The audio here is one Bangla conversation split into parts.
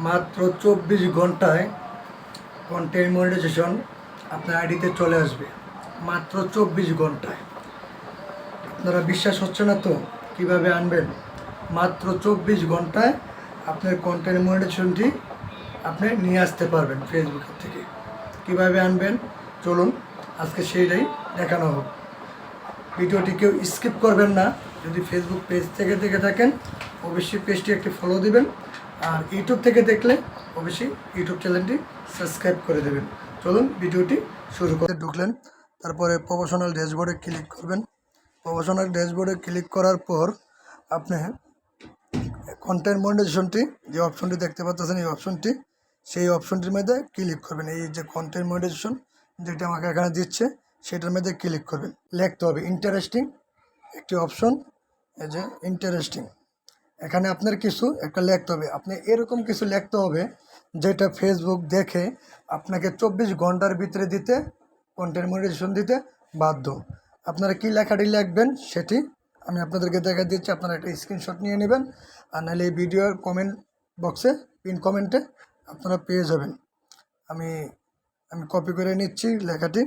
মাত্র 24 ঘন্টায় কন্টেন্ট মনিটাইজেশন আপনার আইডিতে চলে আসবে। মাত্র 24 ঘন্টায়। আপনারা বিশ্বাস হচ্ছে না তো কিভাবে আনবেন? মাত্র 24 ঘন্টায় আপনার কন্টেন্ট মনিটাইজেশনটি আপনি নিয়ে আসতে পারবেন ফেসবুকের থেকে। কিভাবে আনবেন চলুন আজকে সেইটাই দেখানো হোক। ভিডিওটি কেউ স্কিপ করবেন না। যদি ফেসবুক পেজ থেকে দেখে থাকেন অবশ্যই পেজটি একটি ফলো দিবেন, আর ইউটিউব থেকে দেখলে অবশ্যই ইউটিউব চ্যানেলটি সাবস্ক্রাইব করে দেবেন। চলুন ভিডিওটি শুরু করে ঢুকলেন, তারপরে প্রফেশনাল ড্যাশবোর্ডে ক্লিক করবেন। প্রফেশনাল ড্যাশবোর্ডে ক্লিক করার পর আপনি কন্টেন্ট মনিটাইজেশনটি যে অপশনটি দেখতে পাচ্ছেন এই অপশনটি, সেই অপশনটির মধ্যে ক্লিক করবেন। এই যে কন্টেন্ট মনিটাইজেশন যেটা আমাকে এখানে দিচ্ছে সেটার মধ্যে ক্লিক করবেন। লিখতে হবে ইন্টারেস্টিং একটি অপশন, এই যে ইন্টারেস্টিং। এখানে আপনার কিছু একটা লিখতে হবে। আপনি এরকম কিছু লিখতে হবে যেটা ফেসবুক দেখে আপনাকে 24 ঘন্টার ভিতরে দিতে কন্টেন্ট মনিটাইজেশন দিতে বাধ্য। আপনারা কি লেখাটি লিখবেন সেটি আমি আপনাদেরকে দেখা দিচ্ছি। আপনারা একটা স্ক্রিনশট নিয়ে নেবেন, আর নাহলে এই ভিডিওর কমেন্ট বক্সে পিন কমেন্টে আপনারা পেয়ে যাবেন। আমি কপি করে নিচ্ছি লেখাটি।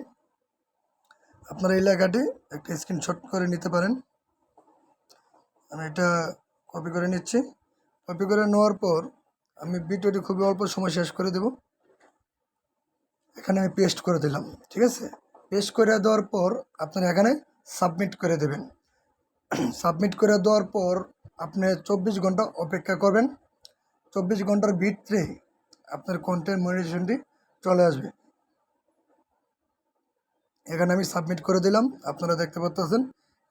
আপনারা এই লেখাটি একটা স্ক্রিনশট করে নিতে পারেন। আমি এটা কপি করে নিচ্ছি। কপি করে নেওয়ার পর আমি ভিডিওটি খুবই অল্প সময় শেষ করে দেব। এখানে আমি পেস্ট করে দিলাম, ঠিক আছে। পেস্ট করে দেওয়ার পর আপনারা এখানে সাবমিট করে দেবেন। সাবমিট করে দেওয়ার পর আপনি 24 ঘন্টা অপেক্ষা করবেন। 24 ঘন্টার ভিতরে আপনার কন্টেন্ট মনিটাইজেশনটি চলে আসবে। এখানে আমি সাবমিট করে দিলাম। আপনারা দেখতে পাচ্ছেন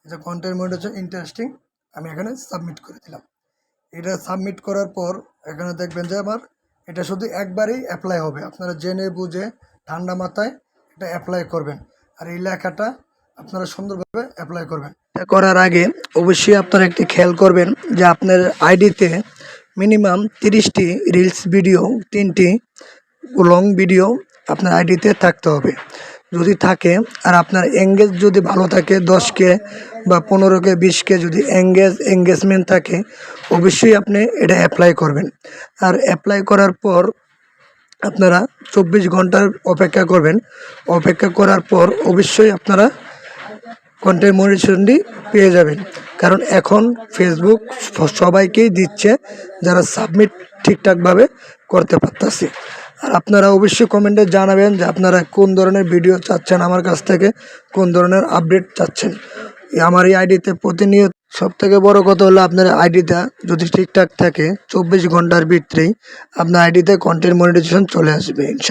যে কন্টেন্ট মনিটাইজেশন ইন্টারেস্টিং, আমি এখানে সাবমিট করে দিলাম। এটা সাবমিট করার পর এখানে দেখবেন যে আমার এটা শুধু একবারই অ্যাপ্লাই হবে। আপনারা জেনে বুঝে ঠান্ডা মাথায় এটা অ্যাপ্লাই করবেন, আর এই লেখাটা আপনারা সুন্দরভাবে অ্যাপ্লাই করবেন। এটা করার আগে অবশ্যই আপনারা একটি খেয়াল করবেন যে আপনার আইডিতে মিনিমাম 30টি রিলস ভিডিও, 3টি লং ভিডিও আপনার আইডিতে থাকতে হবে। যদি থাকে আর আপনার এঙ্গেজ যদি ভালো থাকে 10K বা 15K 20K যদি এঙ্গেজমেন্ট থাকে অবশ্যই আপনি এটা অ্যাপ্লাই করবেন। আর অ্যাপ্লাই করার পর আপনারা 24 ঘন্টার অপেক্ষা করবেন। অপেক্ষা করার পর অবশ্যই আপনারা কন্টেন্ট মনিটাইজেশনটি পেয়ে যাবেন। কারণ এখন ফেসবুক সবাইকেই দিচ্ছে যারা সাবমিট ঠিকঠাকভাবে করতে পারতেছে। আর আপনারা অবশ্যই কমেন্টে জানাবেন যে আপনারা কোন ধরনের ভিডিও চাচ্ছেন আমার কাছ থেকে, কোন ধরনের আপডেট চাচ্ছেন। আমার এই আইডিতে প্রতিনিয়ত সবথেকে বড় কথা হলো আপনার আইডিটা যদি ঠিকঠাক থাকে 24 ঘন্টার ভিতরেই আপনার আইডিতে কন্টেন্ট মনিটাইজেশন চলে আসবে ইনশাআল্লাহ।